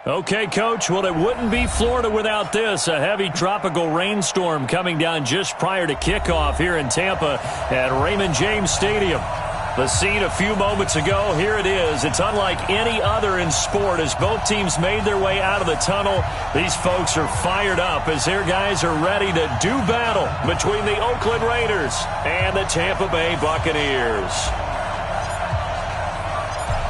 Okay, Coach, well, it wouldn't be Florida without this. A heavy tropical rainstorm coming down just prior to kickoff here in Tampa at Raymond James Stadium. The scene a few moments ago, here it is. It's unlike any other in sport as both teams made their way out of the tunnel. These folks are fired up as their guys are ready to do battle between the Oakland Raiders and the Tampa Bay Buccaneers.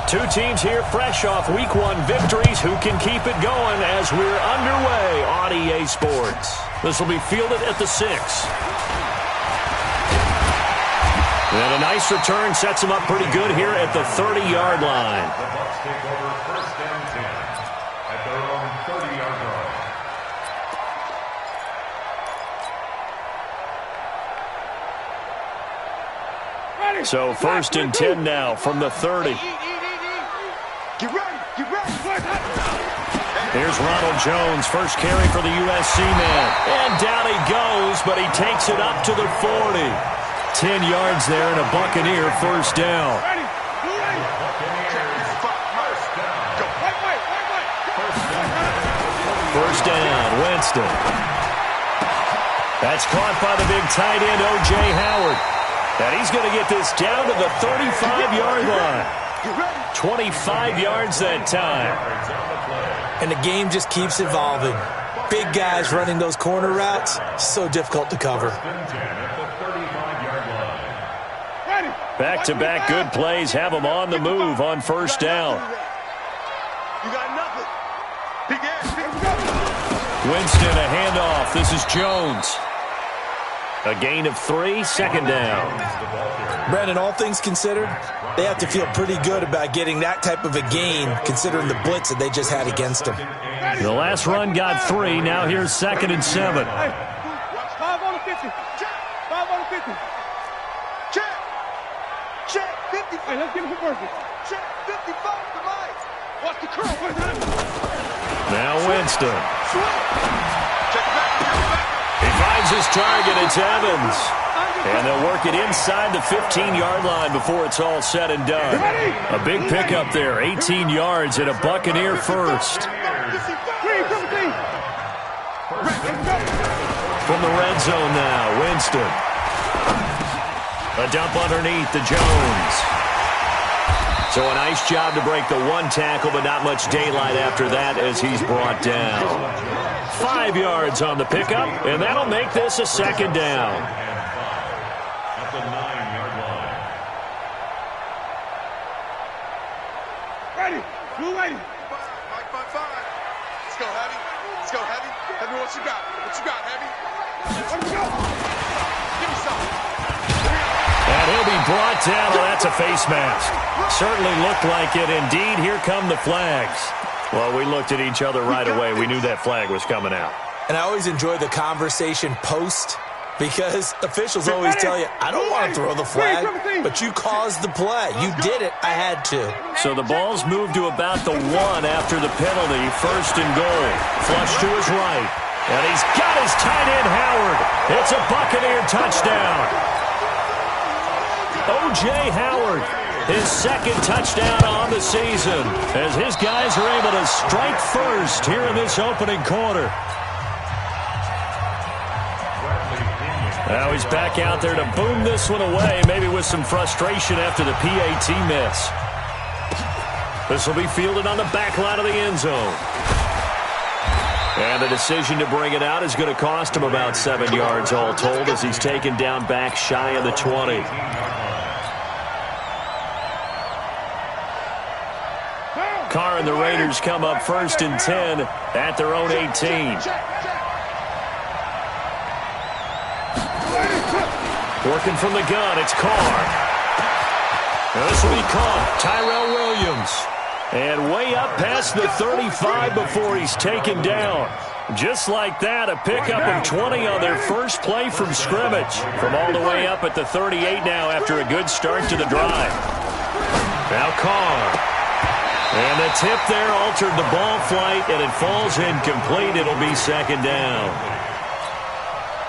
Two teams here fresh off Week 1 victories. Who can keep it going as we're underway on EA Sports? This will be fielded at the 6. And a nice return sets him up pretty good here at the 30-yard line. The Bucs take over first and 10 at their own 30-yard line. So first and 10 now from the 30. Get ready, get ready. Here's Ronald Jones, first carry for the USC man. And down he goes, but he takes it up to the 40. 10 yards there and a Buccaneer first down. First down, Winston. That's caught by the big tight end, O.J. Howard. And he's going to get this down to the 35-yard line. 25 yards that time. And the game just keeps evolving. Big guys running those corner routes, so difficult to cover. Back-to-back good plays have them on the move on first down. You got nothing. Winston, a handoff. This is Jones. A gain of 3, second down. Brandon, all things considered, they have to feel pretty good about getting that type of a gain considering the blitz that they just had against them. The last run got 3. Now here's second and 7. 5 on the 50. 5 on the 50. Check. Check. 50. Hey, let's get him converted. Check. 55 to Mike. Watch the curl. Now Winston. Check back. He finds his target. It's Evans. And they'll work it inside the 15-yard line before it's all said and done. A big pickup there, 18 yards and a Buccaneer first. From the red zone now, Winston. A dump underneath to Jones. So a nice job to break the one tackle, but not much daylight after that as he's brought down. 5 yards on the pickup, and that'll make this a second down. At the 9-yard line. Ready. Blue ready. 5. Let's go, Heavy. Let's go, Heavy. Heavy, what you got? What you got, Heavy? Let me go. Give me something. And he'll be brought down. Oh, that's a face mask. Certainly looked like it. Indeed, here come the flags. Well, we looked at each other right away. We knew that flag was coming out. And I always enjoy the conversation post because officials always tell you, I don't want to throw the flag, but you caused the play. You did it. I had to. So the ball's moved to about the 1 after the penalty. First and goal. Flush to his right. And he's got his tight end, Howard. It's a Buccaneer touchdown. O.J. Howard, his second touchdown on the season as his guys are able to strike first here in this opening quarter. Now he's back out there to boom this one away, maybe with some frustration after the PAT miss. This will be fielded on the back line of the end zone. And the decision to bring it out is going to cost him about 7 yards all told as he's taken down back shy of the 20. Carr and the Raiders come up first and 10 at their own 18. Working from the gun, it's Carr. This will be caught. Tyrell Williams. And way up past the 35 before he's taken down. Just like that, a pickup of 20 on their first play from scrimmage. From all the way up at the 38 now after a good start to the drive. Now Carr. And the tip there altered the ball flight, and it falls incomplete. It'll be second down.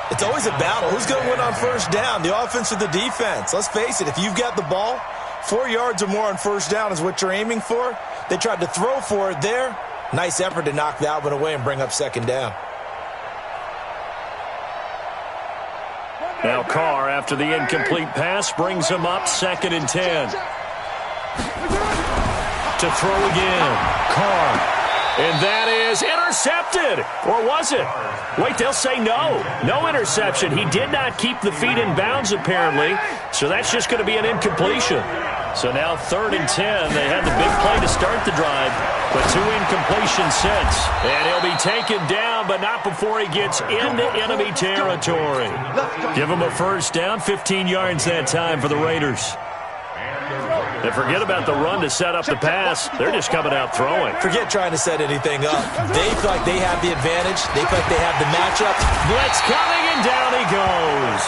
It's always a battle. Who's going to win on first down, the offense or the defense? Let's face it, if you've got the ball, 4 yards or more on first down is what you're aiming for. They tried to throw for it there. Nice effort to knock that one away and bring up second down. Now Carr, after the incomplete pass, brings him up 2nd and 10. To throw again. Carr. And that is intercepted. Or was it? Wait, they'll say no. No interception. He did not keep the feet in bounds, apparently. So that's just going to be an incompletion. So now 3rd and 10. They had the big play to start the drive, but 2 incompletions since. And he'll be taken down, but not before he gets into enemy territory. Give him a first down, 15 yards that time for the Raiders. And forget about the run to set up the pass. They're just coming out throwing. Forget trying to set anything up. They feel like they have the advantage. They feel like they have the matchup. Blitz coming, and down he goes.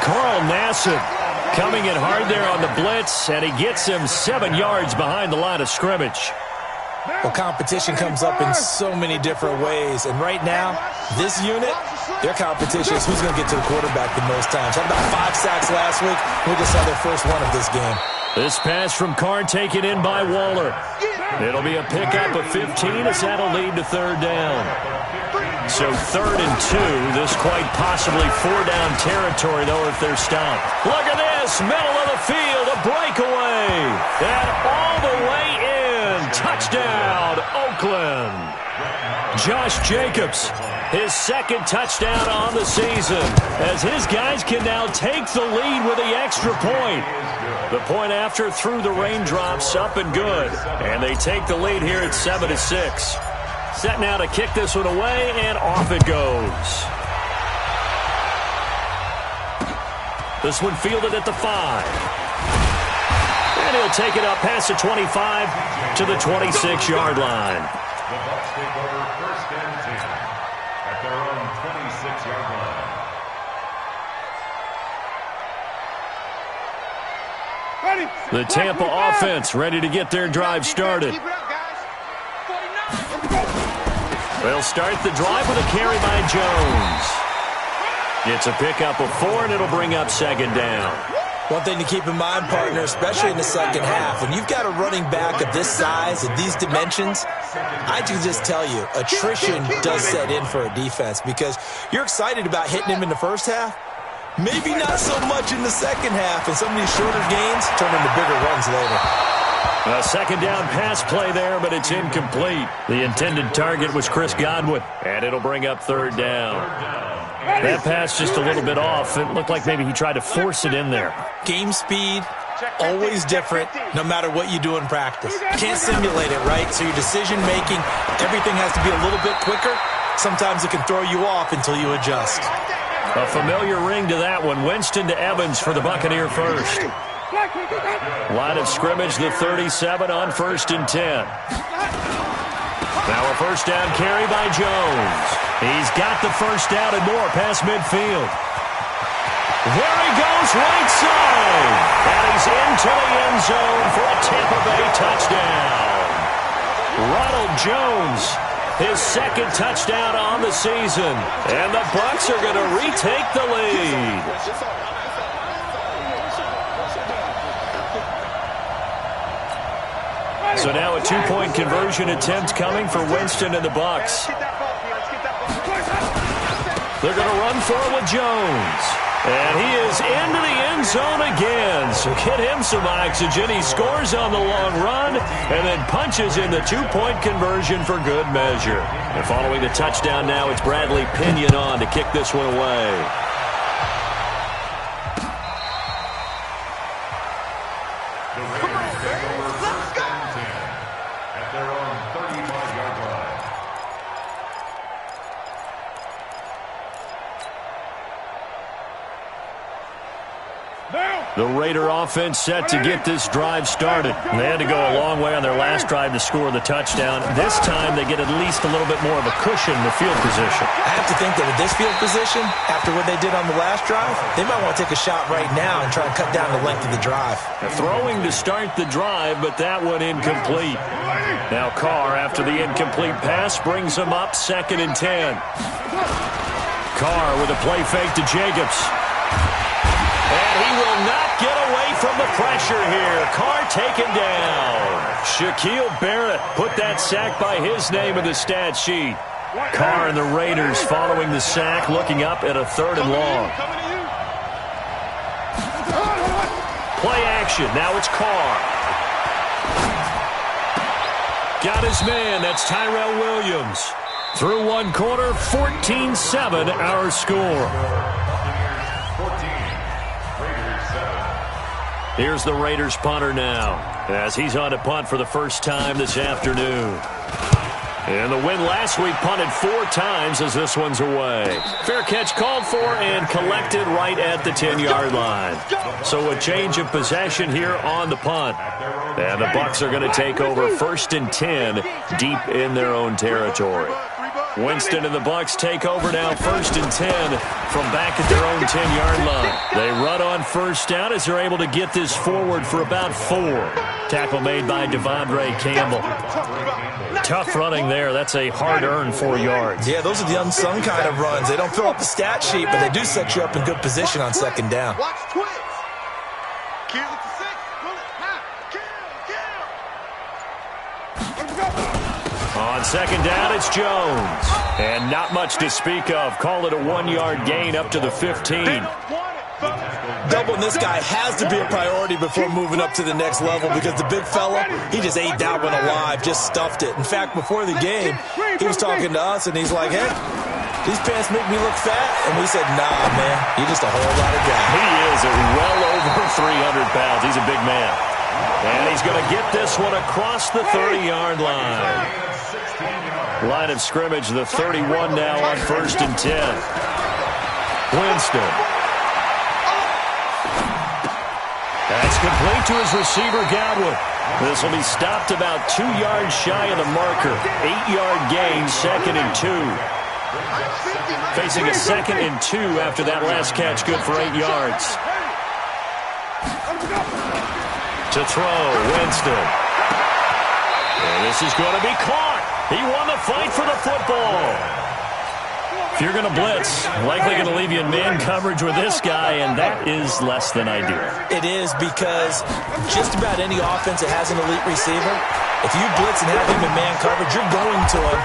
Carl Nassib coming in hard there on the blitz, and he gets him 7 yards behind the line of scrimmage. Well, competition comes up in so many different ways. And right now, this unit, their competition is who's going to get to the quarterback the most times. Had about 5 sacks last week. We just saw their first one of this game. This pass from Carr taken in by Waller. It'll be a pickup of 15 as that'll lead to 3rd down. So 3rd and 2. This quite possibly 4-down territory, though, if they're stopped. Look at this. Middle of the field. A breakaway. And all the way in. Touchdown, Oakland. Josh Jacobs, his 2nd touchdown on the season, as his guys can now take the lead with the extra point. The point after through the raindrops, up and good. And they take the lead here at 7-6. Set now to kick this one away, and off it goes. This one fielded at the 5. And he'll take it up past the 25 to the 26-yard line. The Bucs take over 1st and 10 at their own 26-yard line. The Tampa offense ready to get their drive started. They'll start the drive with a carry by Jones. It's a pickup of 4, and it'll bring up 2nd down. One thing to keep in mind, partner, especially in the second half, when you've got a running back of this size, of these dimensions, I can just tell you, attrition does set in for a defense because you're excited about hitting him in the first half. Maybe not so much in the second half, and some of these shorter gains turn into bigger runs later. A 2nd down pass play there, but it's incomplete. The intended target was Chris Godwin, and it'll bring up 3rd down. That pass just a little bit off. It looked like maybe he tried to force it in there. Game speed, always different, no matter what you do in practice. Can't simulate it, right? So your decision-making, everything has to be a little bit quicker. Sometimes it can throw you off until you adjust. A familiar ring to that one. Winston to Evans for the Buccaneer first. Line of scrimmage, the 37 on 1st and 10. Now a 1st down carry by Jones. He's got the first down and more past midfield. There he goes, right side. And he's into the end zone for a Tampa Bay touchdown. Ronald Jones, his 2nd touchdown on the season. And the Bucs are going to retake the lead. So now a 2-point conversion attempt coming for Winston and the Bucs. They're going to run for it with Jones. And he is into the end zone again. So get him some oxygen. He scores on the long run and then punches in the 2-point conversion for good measure. And following the touchdown now, it's Bradley Pinion on to kick this one away. The Raiders take over 1st and 10 at their own 35-yard line. The Raider offense set to get this drive started. They had to go a long way on their last drive to score the touchdown. This time they get at least a little bit more of a cushion in the field position. I have to think that with this field position, after what they did on the last drive, they might want to take a shot right now and try and cut down the length of the drive. Throwing to start the drive, but that one incomplete. Now Carr, after the incomplete pass, brings him up 2nd and 10. Carr with a play fake to Jacobs. And he will not get away from the pressure here. Carr taken down. Shaquille Barrett put that sack by his name in the stat sheet. Carr and the Raiders following the sack, looking up at a 3rd and long. Play action. Now it's Carr. Got his man. That's Tyrell Williams. Through one quarter, 14-7 our score. Here's the Raiders punter now, as he's on to punt for the first time this afternoon. And the win last week punted 4 times as this one's away. Fair catch called for and collected right at the 10-yard line. So a change of possession here on the punt. And the Bucs are going to take over 1st and 10 deep in their own territory. Winston and the Bucs take over now 1st and 10 from back at their own 10-yard line. They run on 1st down as they're able to get this forward for about 4. Tackle made by Devondre Campbell. Tough running there. That's a hard-earned 4 yards. Yeah, those are the unsung kind of runs. They don't fill up the stat sheet, but they do set you up in good position on 2nd down. Watch twitch. Kill it to 6. Pull it. Kill. On 2nd down, it's Jones. And not much to speak of. Call it a 1-yard gain up to the 15. Doubling this guy has to be a priority before moving up to the next level because the big fella, he just ate that one alive, just stuffed it. In fact, before the game, he was talking to us, and he's like, hey, these pants make me look fat. And we said, nah, man, you're just a whole lot of guy. He is well over 300 pounds. He's a big man. And he's going to get this one across the 30-yard line. Line of scrimmage, the 31 now on 1st and 10. Winston. That's complete to his receiver, Godwin. This will be stopped about 2 yards shy of the marker. 8-yard gain, 2nd and 2. Facing a 2nd and 2 after that last catch, good for 8 yards. To throw, Winston. And this is going to be caught. He won the fight for the football. If you're going to blitz, likely going to leave you in man coverage with this guy, and that is less than ideal. It is because just about any offense that has an elite receiver, if you blitz and have him in man coverage, you're going to him,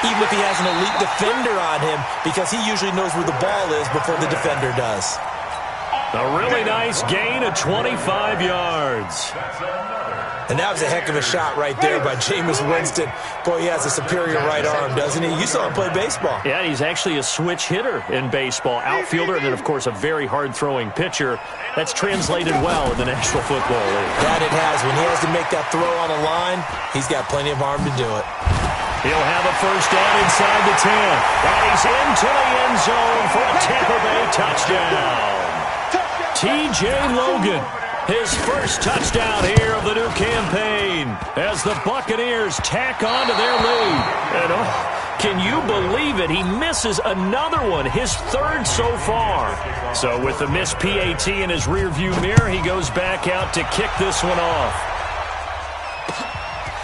even if he has an elite defender on him, because he usually knows where the ball is before the defender does. A really nice gain of 25 yards. And that was a heck of a shot right there by Jameis Winston. Boy, he has a superior right arm, doesn't he? You saw him play baseball. Yeah, he's actually a switch hitter in baseball. Outfielder and then, of course, a very hard-throwing pitcher. That's translated well in the National Football League. That it has. When he has to make that throw on a line, he's got plenty of arm to do it. He'll have a 1st down inside the 10. And he's into the end zone for a Tampa Bay touchdown. T.J. Logan, his first touchdown here of the new campaign as the Buccaneers tack on to their lead. And can you believe it? He misses another one, his 3rd so far. So with the missed PAT in his rearview mirror, he goes back out to kick this one off.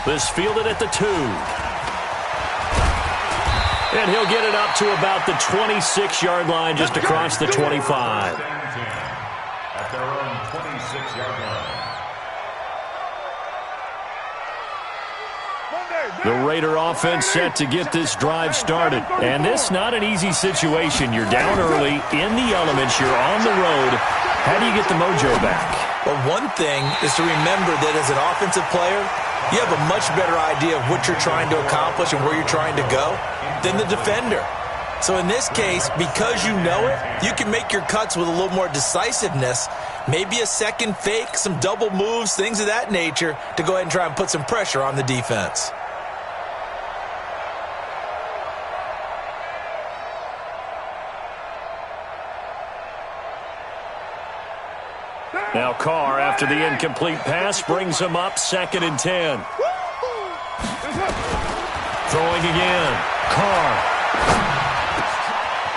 This fielded at the 2. And he'll get it up to about the 26-yard line, just across the 25. At their own 26-yard line. The Raider offense set to get this drive started. And this not an easy situation. You're down early, in the elements, you're on the road. How do you get the mojo back? Well, one thing is to remember that as an offensive player, you have a much better idea of what you're trying to accomplish and where you're trying to go than the defender. So in this case, because you know it, you can make your cuts with a little more decisiveness, maybe a second fake, some double moves, things of that nature, to go ahead and try and put some pressure on the defense. Now Carr, after the incomplete pass, brings him up 2nd and 10. Throwing again. Carr.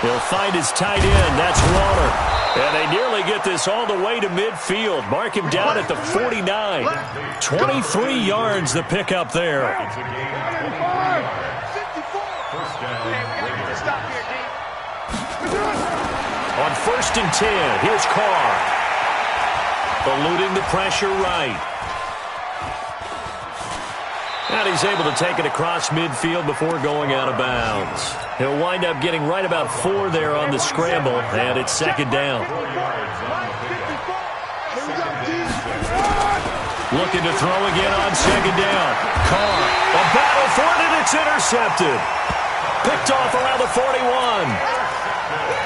He'll find his tight end. That's Waller. And they nearly get this all the way to midfield. Mark him down at the 49. 23 yards the pickup there. On 1st and 10, here's Carr. eluding the pressure right. And he's able to take it across midfield before going out of bounds. He'll wind up getting right about 4 there on the scramble, and it's second down. Looking to throw again on second down. Carr, a battle for it, and it's intercepted. Picked off around the 41.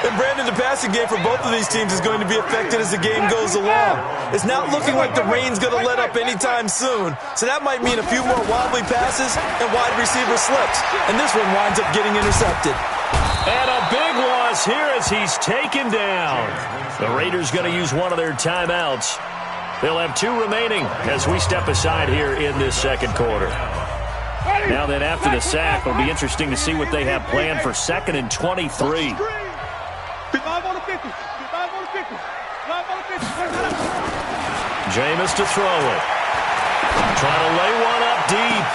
And Brandon, the passing game for both of these teams is going to be affected as the game goes along. It's not looking like the rain's going to let up anytime soon, so that might mean a few more wobbly passes and wide receiver slips. And this one winds up getting intercepted. And a big loss here as he's taken down. The Raiders going to use one of their timeouts. They'll have 2 remaining as we step aside here in this second quarter. Now then, after the sack, it'll be interesting to see what they have planned for 2nd and 23. Jameis to throw it. Trying to lay one up deep.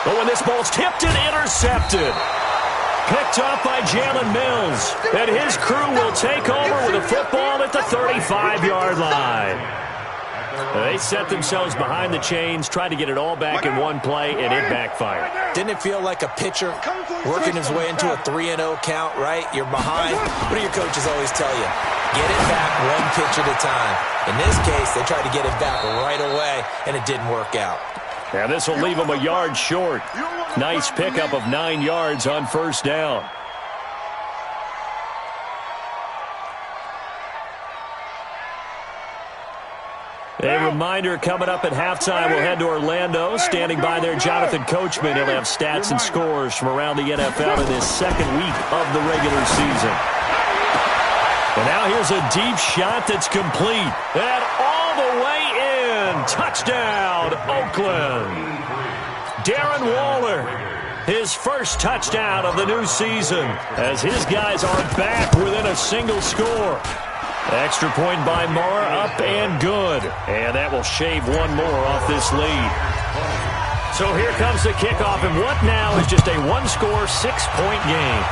But when this ball's tipped and intercepted. Picked up by Jalen Mills. And his crew will take over with a football at the 35-yard line. They set themselves behind the chains, tried to get it all back in one play, and it backfired. Didn't it feel like a pitcher working his way into a 3-0 count, right? You're behind. What do your coaches always tell you? Get it back one pitch at a time. In this case, they tried to get it back right away, and it didn't work out. And this will leave them a yard short. Nice pickup of 9 yards on first down. A reminder, coming up at halftime, we'll head to Orlando. Standing by there, Jonathan Coachman. He'll have stats and scores from around the NFL in this second week of the regular season. And now here's a deep shot that's complete. And all the way in. Touchdown, Oakland. Darren Waller, his first touchdown of the new season, as his guys are back within a single score. Extra point by Marr, up and good. And that will shave one more off this lead. So here comes the kickoff, and what now is just a one-score, 6-point game.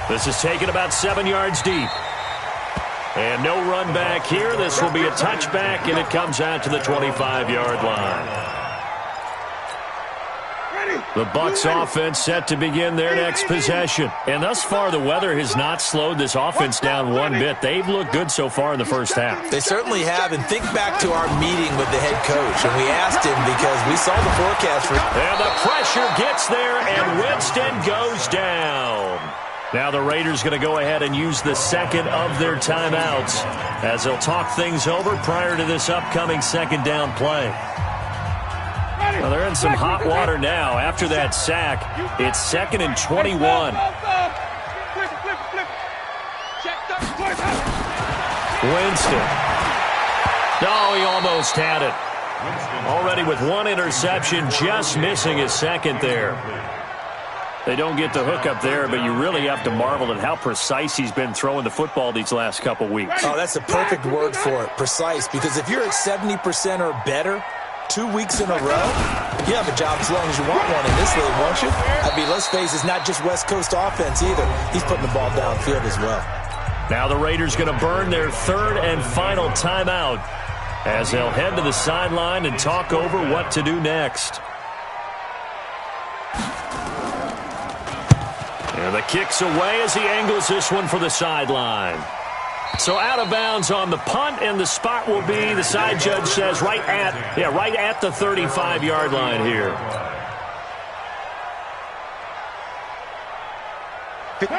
This is taken about 7 yards deep. And no run back here. This will be a touchback, and it comes out to the 25-yard line. The Bucs offense set to begin their next possession. And thus far, the weather has not slowed this offense down one bit. They've looked good so far in the first half. They certainly have. And think back to our meeting with the head coach. And we asked him because we saw the forecast for... And the pressure gets there, and Winston goes down. Now the Raiders going to go ahead and use the second of their timeouts as they'll talk things over prior to this upcoming second down play. Well, they're in some hot water now. After that sack, it's 2nd and 21. Winston. Oh, he almost had it. Already with one interception, just missing his second there. They don't get the hook up there, but you really have to marvel at how precise he's been throwing the football these last couple weeks. Oh, that's a perfect word for it, precise, because if you're at 70% or better 2 weeks in a row, you have a job as long as you want one in this league, won't you? I mean, let's face it, it's not just West Coast offense either. He's putting the ball downfield as well. Now the Raiders going to burn their third and final timeout as they'll head to the sideline and talk over what to do next. And the kick's away as he angles this one for the sideline. So out of bounds on the punt, and the spot will be, the side judge says, right at the 35-yard line here.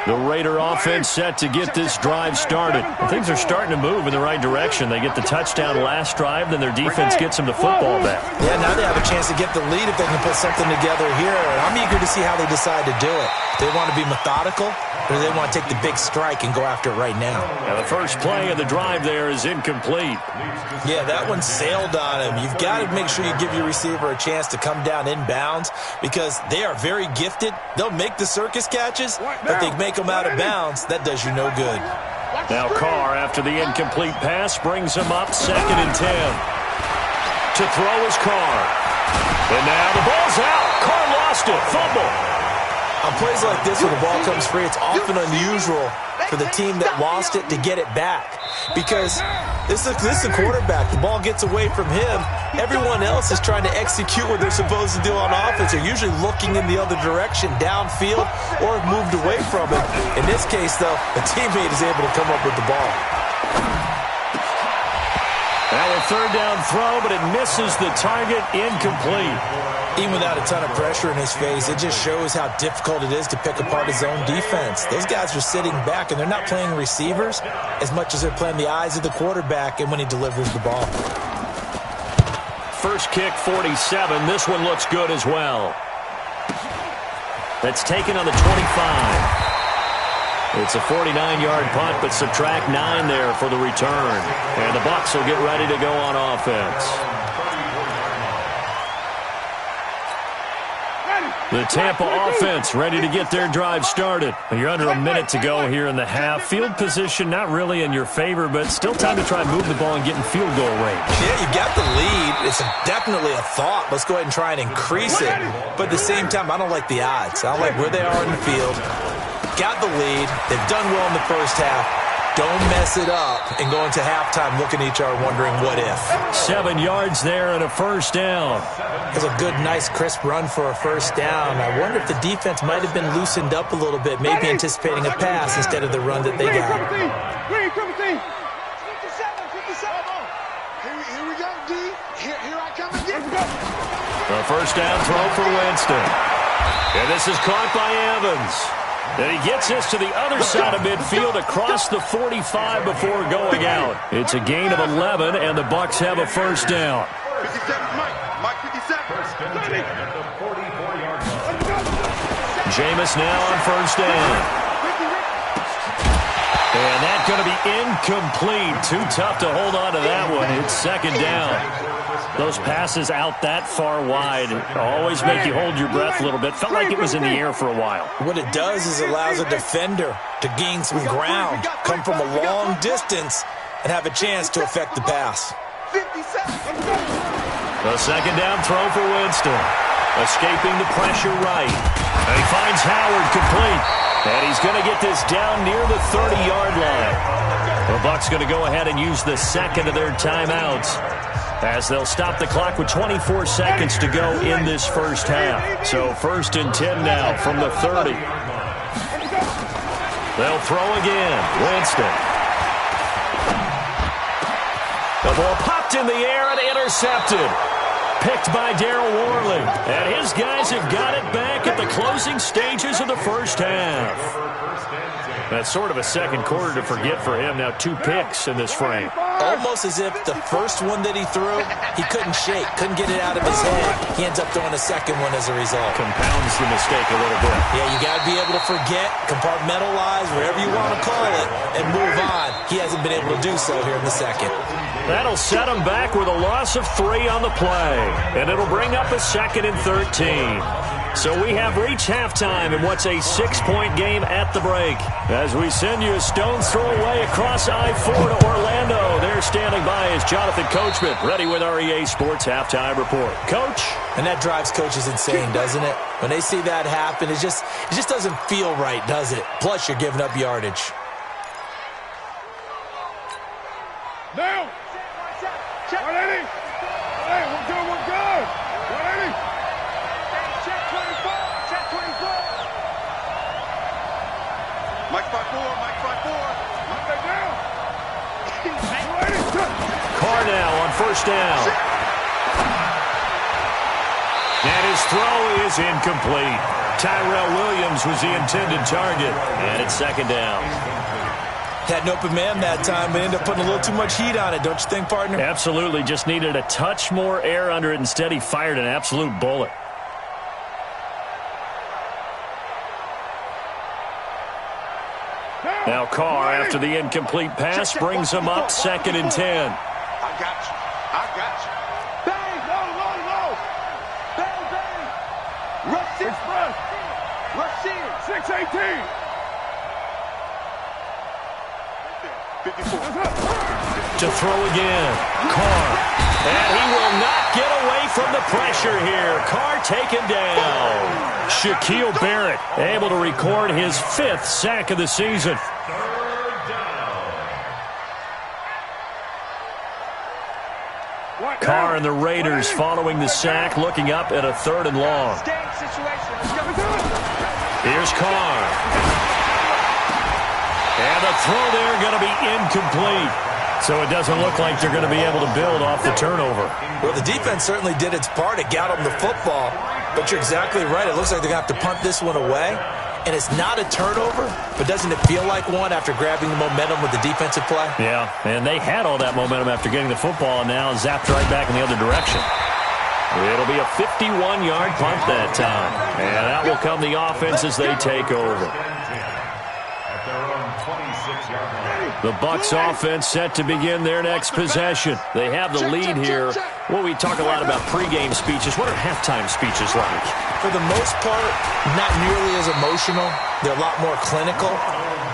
The Raider offense set to get this drive started. Things are starting to move in the right direction. They get the touchdown last drive, then their defense gets them the football back. Yeah, now they have a chance to get the lead if they can put something together here. I'm eager to see how they decide to do it. They want to be methodical, or do they want to take the big strike and go after it right now? Now the first play of the drive there is incomplete. Yeah, that one sailed on him. You've got to make sure you give your receiver a chance to come down inbounds because they are very gifted. They'll make the circus catches, but they make them out of bounds. That does you no good. Now Carr, after the incomplete pass, brings him up 2nd and 10. To throw is Carr. And now the ball's out. Carr lost it. Fumble. On plays like this where the ball comes free, it's often unusual for the team that lost it to get it back. Because this is a quarterback. The ball gets away from him. Everyone else is trying to execute what they're supposed to do on offense. They're usually looking in the other direction, downfield, or have moved away from it. In this case, though, a teammate is able to come up with the ball. Now a third down throw, but it misses the target, incomplete. Even without a ton of pressure in his face, it just shows how difficult it is to pick apart his own defense. Those guys are sitting back, and they're not playing receivers as much as they're playing the eyes of the quarterback and when he delivers the ball. First kick, 47. This one looks good as well. That's taken on the 25. It's a 49-yard punt, but subtract 9 there for the return. And the Bucs will get ready to go on offense. The Tampa offense ready to get their drive started. You're under a minute to go here in the half. Field position not really in your favor, but still time to try and move the ball and get in field goal range. Yeah, you got the lead. It's definitely a thought. Let's go ahead and try and increase it. But at the same time, I don't like the odds. I don't like where they are in the field. Got the lead. They've done well in the first half. Don't mess it up and go into halftime looking at each other wondering what if. 7 yards there and a first down. It's a good, nice, crisp run for a first down. I wonder if the defense might have been loosened up a little bit, maybe anticipating a pass instead of the run that they got. Green, 57, 57. Here we go, D. Here I come again. A first down throw for Winston. And this is caught by Evans. And he gets this to the other side of midfield across the 45 before going out. It's a gain of 11, and the Bucs have a first down. 57, Mike 57. First and 10 at the 44-yard line. Jameis now on first down. And that's going to be incomplete. Too tough to hold on to that one. It's second down. Those passes out that far wide always make you hold your breath a little bit. Felt like it was in the air for a while. What it does is it allows a defender to gain some ground, come from a long distance, and have a chance to affect the pass. The second down throw for Winston. Escaping the pressure right. And he finds Howard complete. And he's going to get this down near the 30-yard line. The Bucs going to go ahead and use the second of their timeouts, as they'll stop the clock with 24 seconds to go in this first half. So first and 10 now from the 30. They'll throw again. Winston. The ball popped in the air and intercepted. Picked by Darryl Worley. And his guys have got it back at the closing stages of the first half. That's sort of a second quarter to forget for him. Now 2 picks in this frame. Almost as if the first one that he threw, he couldn't shake, couldn't get it out of his head. He ends up throwing a second one as a result. Compounds the mistake a little bit. Yeah, you got to be able to forget, compartmentalize, whatever you want to call it, and move on. He hasn't been able to do so here in the second. That'll set him back with a loss of 3 on the play. And it'll bring up a second and 13. So we have reached halftime in what's a 6-point game at the break. As we send you a stone's throw away across I-4 to Orlando. There standing by is Jonathan Coachman, ready with our EA Sports Halftime Report. Coach? And that drives coaches insane, doesn't it? When they see that happen, it just doesn't feel right, does it? Plus, you're giving up yardage. Now. 180. Hey, we're good. 180. Check 24. Check 24. Mike 5-4. Mike back down. 180. Carr now on first down. And his throw is incomplete. Tyrell Williams was the intended target. And it's second down. Had an open man that time, but ended up putting a little too much heat on it, don't you think, partner? Absolutely. Just needed a touch more air under it. Instead, he fired an absolute bullet. Now Carr, after the incomplete pass, brings him up second and 10. I got you. Bang, low. Bang. Rush in. 618. 54. To throw again. Carr. And he will not get away from the pressure here. Carr taken down. Shaquille Barrett able to record his 5th sack of the season. Carr and the Raiders following the sack, looking up at a 3rd and long. Here's Carr. And the throw there going to be incomplete. So it doesn't look like they're going to be able to build off the turnover. Well, the defense certainly did its part. It got them the football. But you're exactly right. It looks like they're going to have to punt this one away. And it's not a turnover, but doesn't it feel like one after grabbing the momentum with the defensive play? Yeah, and they had all that momentum after getting the football and now zapped right back in the other direction. It'll be a 51-yard punt that time. And that will come the offense as they take over. The Bucs offense set to begin their next possession. They have the lead here. Well, we talk a lot about pregame speeches. What are halftime speeches like? For the most part, not nearly as emotional. They're a lot more clinical.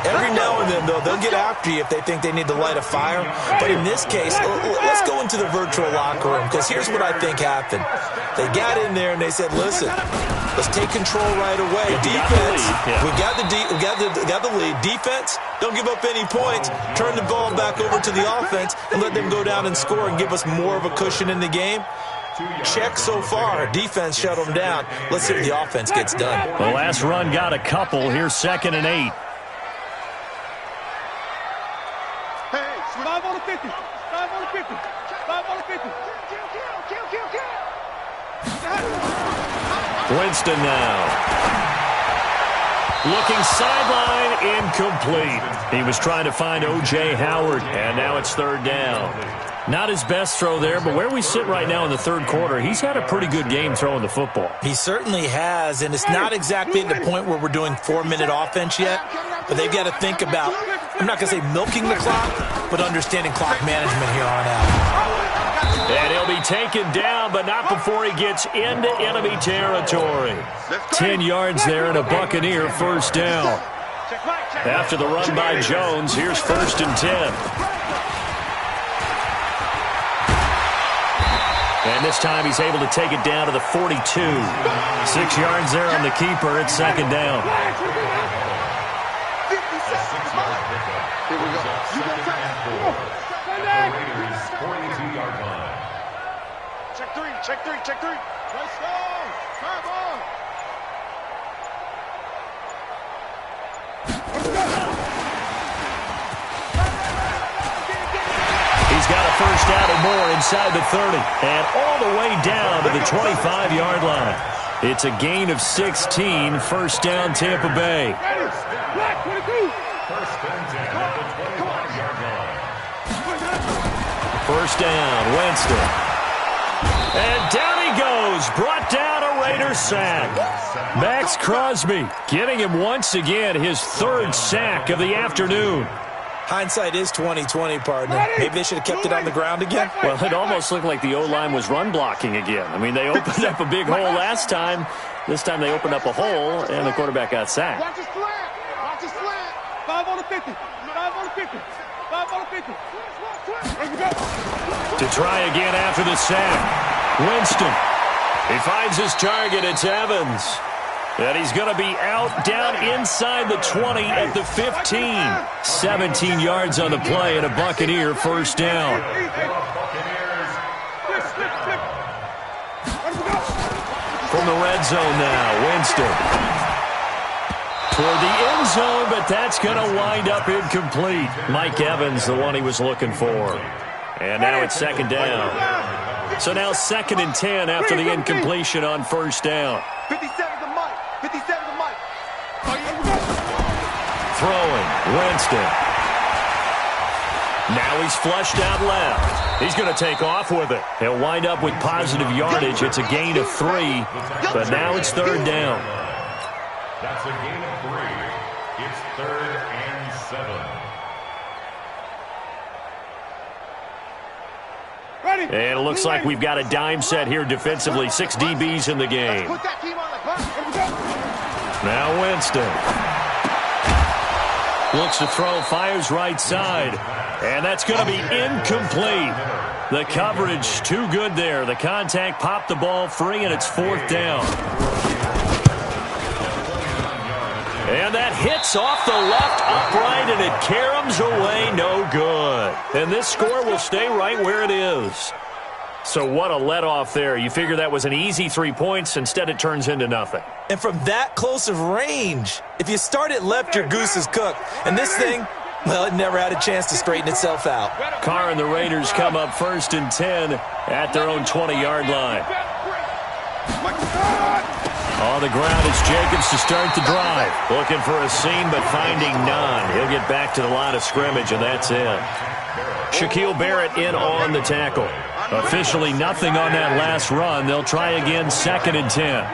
Every now and then, though, they'll get after you if they think they need to light a fire. But in this case, let's go into the virtual locker room, because here's what I think happened. They got in there and they said, listen, let's take control right away. Defense, we got the lead. Defense, don't give up any points. Turn the ball back over to the offense and let them go down and score and give us more of a cushion in the game. Check so far. Defense shut them down. Let's see if the offense gets done. The last run got a couple. Here's 2nd and 8. Hey, 5 on the 50. 5 on the 50. 5 on the 50. Winston now. Looking sideline, incomplete. He was trying to find O.J. Howard, and now it's 3rd down. Not his best throw there, but where we sit right now in the 3rd quarter, he's had a pretty good game throwing the football. He certainly has, and it's not exactly at the point where we're doing 4-minute offense yet, but they've got to think about, I'm not going to say milking the clock, but understanding clock management here on out. And he'll be taken down, but not before he gets into enemy territory. 10 yards there and a Buccaneer 1st down. After the run by Jones, here's 1st and 10. And this time he's able to take it down to the 42. 6 yards there on the keeper. It's 2nd down. Here we go. You got time. Raiders 42-yard line. Check 3. Check 3. Check 3. Let's go. Come on. He's got a 1st down and more inside the 30. And all the way down to the 25-yard line. It's a gain of 16. 1st down, Tampa Bay. 1st and 10 at the 25-yard line. 1st down, Winston. And down he goes. Brought down a Raider sack. Max Crosby getting him once again his 3rd sack of the afternoon. Hindsight is 20/20, partner. Maybe they should have kept it on the ground again. Well, it almost looked like the O-line was run blocking again. I mean, they opened up a big hole last time. This time they opened up a hole, and the quarterback got sacked. Watch the slant. Watch the slant. 5 on the 50. 5 on the 50. 5 on the 50. To try again after the sack. Winston. He finds his target. It's Evans. And he's going to be out down inside the 20 at the 15. 17 yards on the play and a Buccaneer 1st down. From the red zone now, Winston. Toward the end zone, but that's going to wind up incomplete. Mike Evans, the one he was looking for. And now it's 2nd down. So now 2nd and 10 after the incompletion on 1st down. 57 to Mike. 57 to Mike. Throwing, Winston. Now he's flushed out left. He's going to take off with it. He'll wind up with positive yardage. It's a gain of 3, but now it's 3rd down. That's a gain of 3. It's 3rd and 7. And it looks like we've got a dime set here defensively. 6 DBs in the game. Now Winston. Looks to throw, fires right side. And that's going to be incomplete. The coverage too good there. The contact popped the ball free, and it's 4th down. hits off the left upright, and it caroms away, no good. And this score will stay right where it is. So what a let-off there. You figure that was an easy 3 points. Instead, it turns into nothing. And from that close of range, if you start it left, your goose is cooked. And this thing, well, it never had a chance to straighten itself out. Carr and the Raiders come up 1st and 10 at their own 20-yard line. On the ground, it's Jacobs to start the drive. Looking for a seam, but finding none. He'll get back to the line of scrimmage, and that's it. Shaquille Barrett in on the tackle. Officially nothing on that last run. They'll try again, 2nd and 10.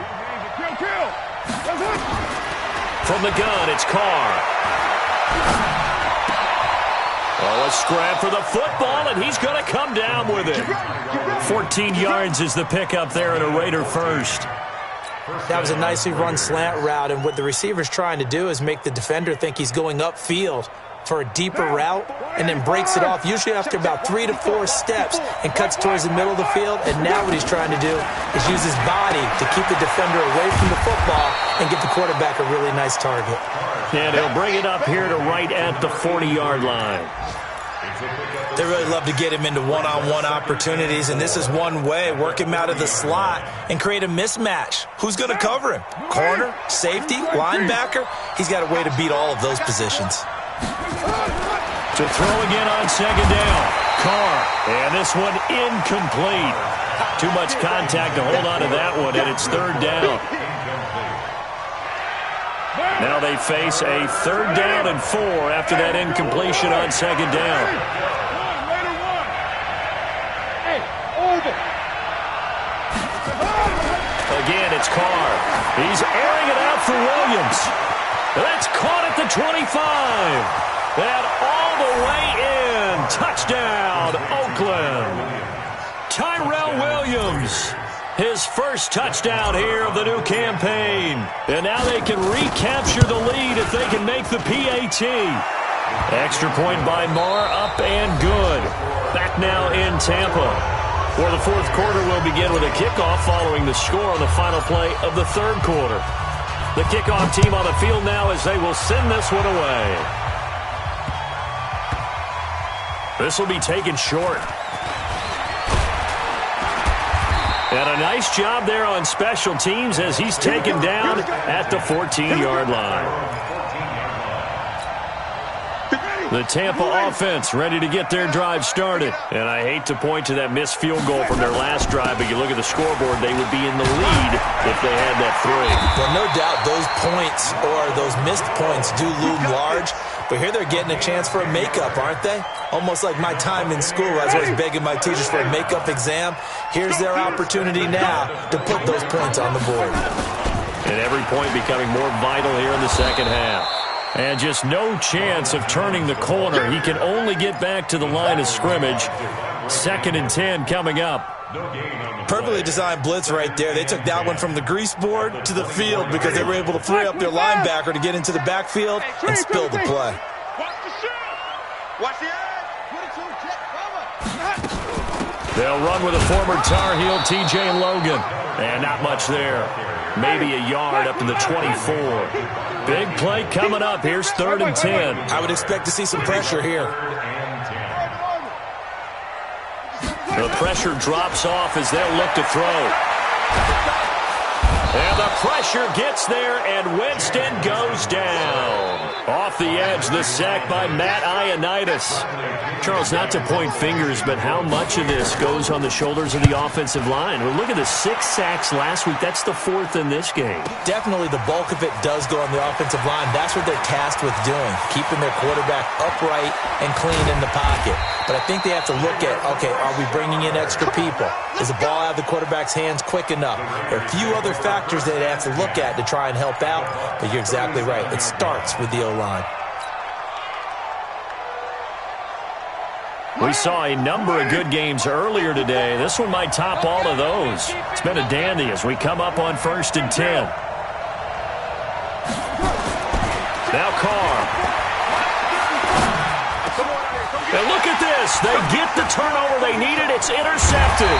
From the gun, it's Carr. Oh, a scrap for the football, and he's going to come down with it. 14 yards is the pickup there, and a Raider first. That was a nicely run slant route, and what the receiver's trying to do is make the defender think he's going upfield for a deeper route, and then breaks it off, usually after about 3 to 4 steps, and cuts towards the middle of the field. And now what he's trying to do is use his body to keep the defender away from the football and get the quarterback a really nice target. And he'll bring it up here to right at the 40-yard line. They really love to get him into one-on-one opportunities, and this is one way. Work him out of the slot and create a mismatch. Who's going to cover him? Corner, safety, linebacker? He's got a way to beat all of those positions. To throw again on 2nd down. Carr. And this one incomplete. Too much contact to hold on to that one, and it's 3rd down. Now they face a 3rd down and 4 after that incompletion on 2nd down. Again, it's Carr. He's airing it out for Williams. That's caught at the 25. And all the way in. Touchdown, Oakland. Tyrell Williams. His first touchdown here of the new campaign. And now they can recapture the lead if they can make the PAT. Extra point by Marr, up and good. Back now in Tampa. For the 4th quarter, we'll begin with a kickoff following the score on the final play of the 3rd quarter. The kickoff team on the field now as they will send this one away. This will be taken short. And a nice job there on special teams as he's taken down at the 14-yard line. The Tampa offense ready to get their drive started. And I hate to point to that missed field goal from their last drive, but you look at the scoreboard, they would be in the lead if they had that 3. Well, no doubt those points or those missed points do loom large. But here they're getting a chance for a makeup, aren't they? Almost like my time in school. I was always begging my teachers for a makeup exam. Here's their opportunity now to put those points on the board. And every point becoming more vital here in the second half. And just no chance of turning the corner. He can only get back to the line of scrimmage. 2nd and 10 coming up. Perfectly designed blitz right there. They took that one from the grease board to the field because they were able to free up their linebacker to get into the backfield and spill the play. They'll run with a former Tar Heel, TJ Logan. And not much there. Maybe a yard up to the 24. Big play coming up. Here's 3rd and 10. I would expect to see some pressure here. The pressure drops off as they'll look to throw. And the pressure gets there, and Winston goes down. Off the edge, the sack by Matt Ioannidis. Charles, not to point fingers, but how much of this goes on the shoulders of the offensive line? Well, look at the 6 sacks last week. That's the 4th in this game. Definitely the bulk of it does go on the offensive line. That's what they're tasked with doing, keeping their quarterback upright and clean in the pocket. But I think they have to look at, okay, are we bringing in extra people? Is the ball out of the quarterback's hands quick enough? There are a few other factors that they have to look at to try and help out, but you're exactly right. It starts with the O-line. We saw a number of good games earlier today. This one might top all of those. It's been a dandy as we come up on 1st and 10. Now Carr. And look at this. They get the turnover they needed. It's intercepted.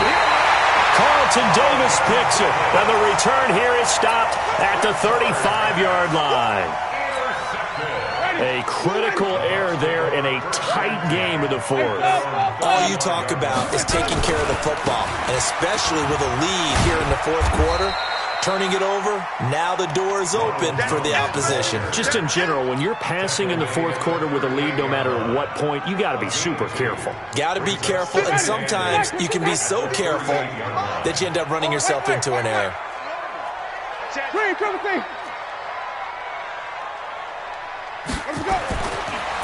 Carlton Davis picks it. And the return here is stopped at the 35-yard line. A critical error there in a tight game of the fourth. All you talk about is taking care of the football, and especially with a lead here in the fourth quarter, turning it over, now the door is open for the opposition. Just in general, when you're passing in the fourth quarter with a lead, no matter at what point, you got to be super careful. Got to be careful, and sometimes you can be so careful that you end up running yourself into an error.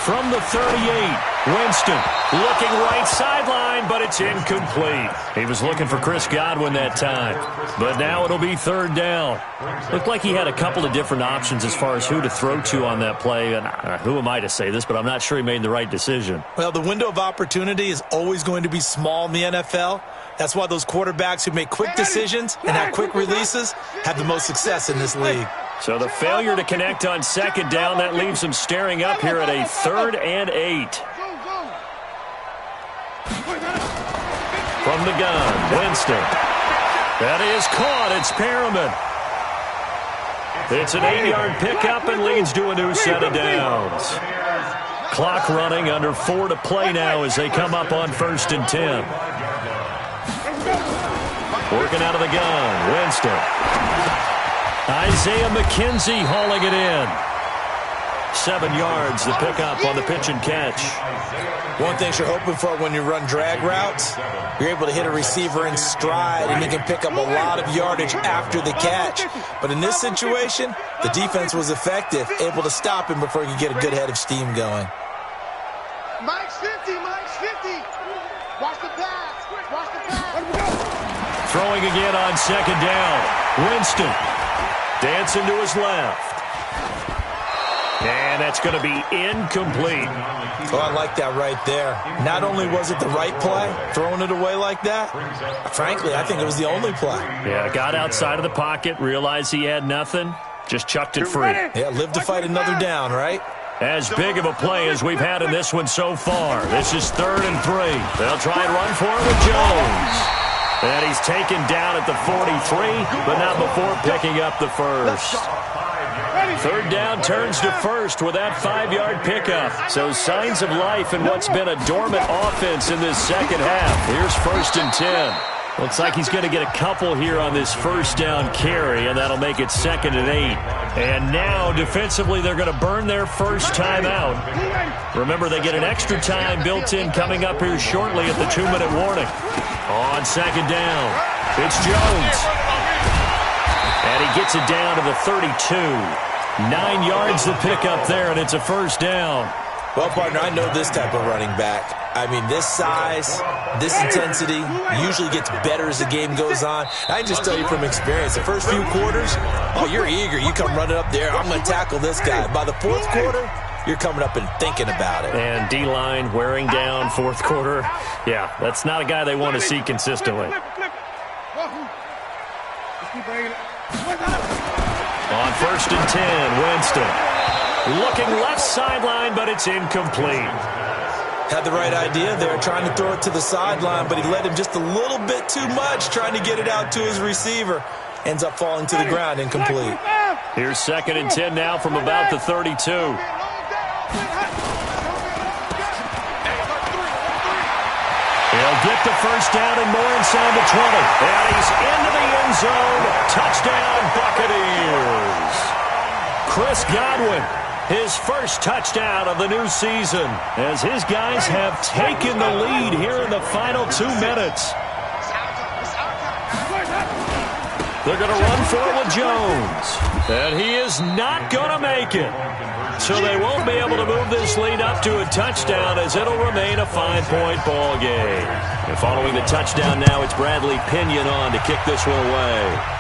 From the 38, Winston looking right sideline, but it's incomplete. He was looking for Chris Godwin that time, but now it'll be third down. Looked like he had a couple of different options as far as who to throw to on that play, and who am I to say this, but I'm not sure he made the right decision. Well, the window of opportunity is always going to be small in the NFL. That's why those quarterbacks who make quick decisions and have quick releases have the most success in this league. So the failure to connect on second down, that leaves them staring up here at a 3rd and 8. From the gun, Winston. That is caught. It's Perriman. It's an 8-yard pickup and leads to a new set of downs. Clock running, under 4 to play now as they come up on 1st and 10. Working out of the gun, Winston. Isaiah McKenzie hauling it in. 7 yards, the pickup on the pitch and catch. One thing you're hoping for when you run drag routes, you're able to hit a receiver in stride, and he can pick up a lot of yardage after the catch. But in this situation, the defense was effective, able to stop him before he could get a good head of steam going. Mike's 50, Mike's 50. Watch the pass, watch the pass. Throwing again on second down. Winston dancing to his left. And that's going to be incomplete. Oh, I like that right there. Not only was it the right play, throwing it away like that, frankly, I think it was the only play. Yeah, got outside of the pocket, realized he had nothing, just chucked it free. Yeah, live to fight another down, right? As big of a play as we've had in this one so far. This is 3rd and 3. They'll try and run for it with Jones. And he's taken down at the 43, but not before picking up the first. 3rd down turns to 1st with that 5-yard pickup. So signs of life in what's been a dormant offense in this second half. Here's 1st and 10. Looks like he's going to get a couple here on this first down carry, and that'll make it 2nd and 8. And now, defensively, they're going to burn their first time out. Remember, they get an extra time built in coming up here shortly at the 2-minute warning. On second down, it's Jones. And he gets it down to the 32. 9 yards to pick up there, and it's a first down. Well, partner, I know this type of running back. I mean, this size, this intensity usually gets better as the game goes on. I just tell you from experience, the first few quarters, oh, you're eager. You come running up there, I'm going to tackle this guy. By the fourth quarter, you're coming up and thinking about it. And D-line wearing down fourth quarter. Yeah, that's not a guy they want to see consistently. On 1st and 10, Winston. Looking left sideline, but it's incomplete. Had the right idea there, trying to throw it to the sideline, but he led him just a little bit too much, trying to get it out to his receiver. Ends up falling to the ground, incomplete. Here's 2nd and 10 now from about the 32. He'll get the first down and more inside the 20. And he's into the end zone. Touchdown, Buccaneers. Chris Godwin, his first touchdown of the new season, as his guys have taken the lead here in the final 2 minutes. They're going to run for it with Jones. And he is not going to make it. So they won't be able to move this lead up to a touchdown, as it'll remain a 5-point ball game. And following the touchdown now, it's Bradley Pinion on to kick this one away.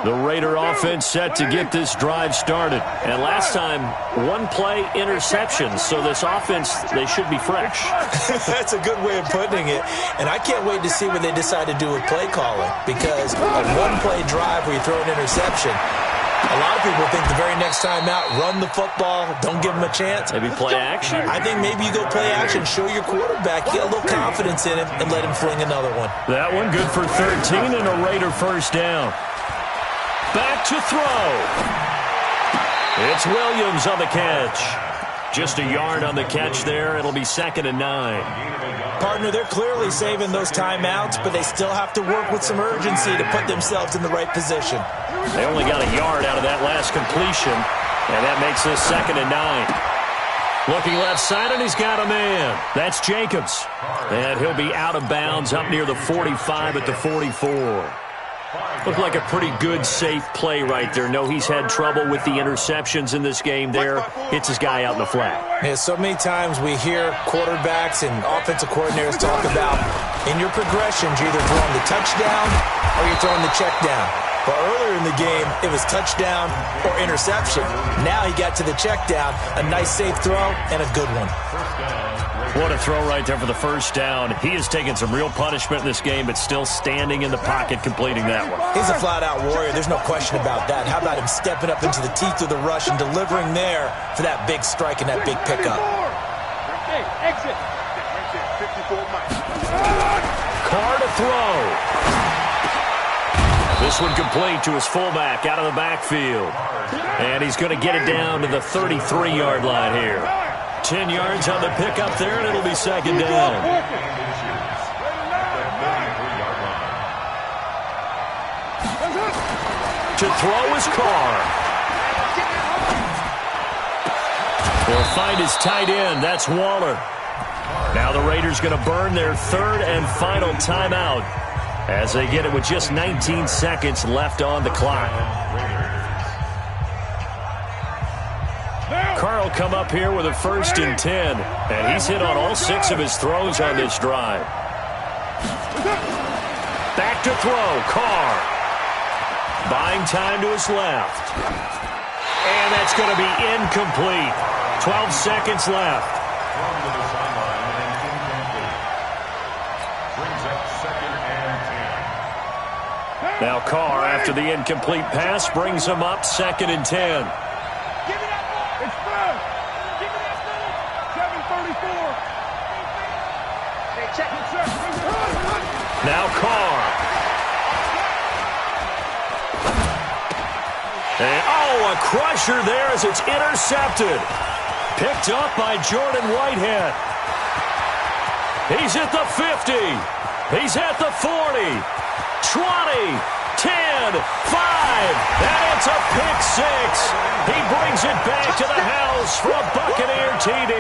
The Raider offense set to get this drive started. And last time, 1 play interception. So this offense, they should be fresh. That's a good way of putting it. And I can't wait to see what they decide to do with play calling. Because a 1-play drive where you throw an interception, A lot of people think the very next time out, run the football, don't give him a chance. Maybe play action? I think maybe you go play action, show your quarterback, get a little confidence in him, and let him fling another one. That one good for 13 and a Raider first down. Back to throw. It's Williams on the catch. Just a yard on the catch there. It'll be 2nd and 9. Partner, they're clearly saving those timeouts, but they still have to work with some urgency to put themselves in the right position. They only got a yard out of that last completion, and that makes this 2nd and 9. Looking left side, and he's got a man. That's Jacobs. And he'll be out of bounds up near the 45 at the 44. Looked like a pretty good, safe play right there. No, he's had trouble with the interceptions in this game there. Hits his guy out in the flat. Yeah, so many times we hear quarterbacks and offensive coordinators talk about in your progressions, you're either throwing the touchdown or you're throwing the check down. But earlier in the game, it was touchdown or interception. Now he got to the check down, a nice safe throw, and a good one. What a throw right there for the first down. He has taken some real punishment in this game, but still standing in the pocket completing that one. He's a flat-out warrior. There's no question about that. How about him stepping up into the teeth of the rush and delivering there for that big strike and that big pickup? Exit. Carr to throw. This one complete to his fullback out of the backfield. And he's going to get it down to the 33-yard line here. 10 yards on the pickup there, and it'll be 2nd down. To throw is Carr. He'll find his tight end. That's Waller. Now the Raiders going to burn their 3rd and final timeout as they get it with just 19 seconds left on the clock. Carr will come up here with a 1st and 10, and he's hit on all 6 of his throws on this drive. Back to throw, Carr. Buying time to his left. And that's going to be incomplete. 12 seconds left. Now Carr, after the incomplete pass, brings him up 2nd and 10. Now Carr. And, a crusher there as it's intercepted. Picked up by Jordan Whitehead. He's at the 50. He's at the 40. 20. 10. 5. And it's a pick 6. He brings it back to the house for a Buccaneer TD.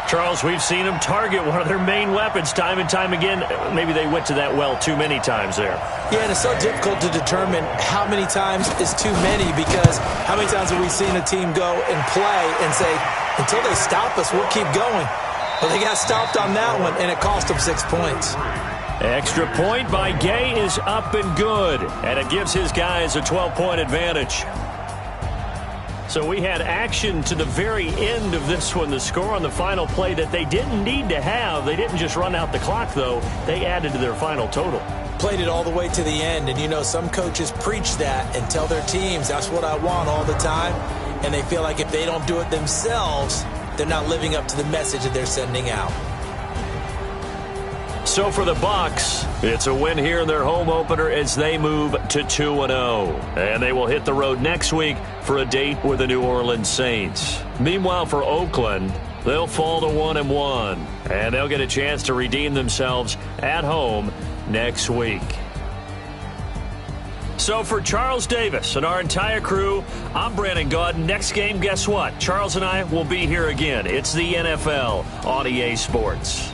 Charles, we've seen them target one of their main weapons time and time again. Maybe they went to that well too many times there. Yeah, and it's so difficult to determine how many times is too many, because how many times have we seen a team go and play and say, until they stop us, we'll keep going. But they got stopped on that one, and it cost them 6 points. Extra point by Gay is up and good, and it gives his guys a 12-point advantage. So we had action to the very end of this one. The score on the final play that they didn't need to have. They didn't just run out the clock, though. They added to their final total. Played it all the way to the end. And, you know, some coaches preach that and tell their teams, that's what I want all the time. And they feel like if they don't do it themselves, they're not living up to the message that they're sending out. So for the Bucs, it's a win here in their home opener as they move to 2-0. And they will hit the road next week for a date with the New Orleans Saints. Meanwhile, for Oakland, they'll fall to 1-1. And they'll get a chance to redeem themselves at home next week. So for Charles Davis and our entire crew, I'm Brandon Gaudin. Next game, guess what? Charles and I will be here again. It's the NFL on EA Sports.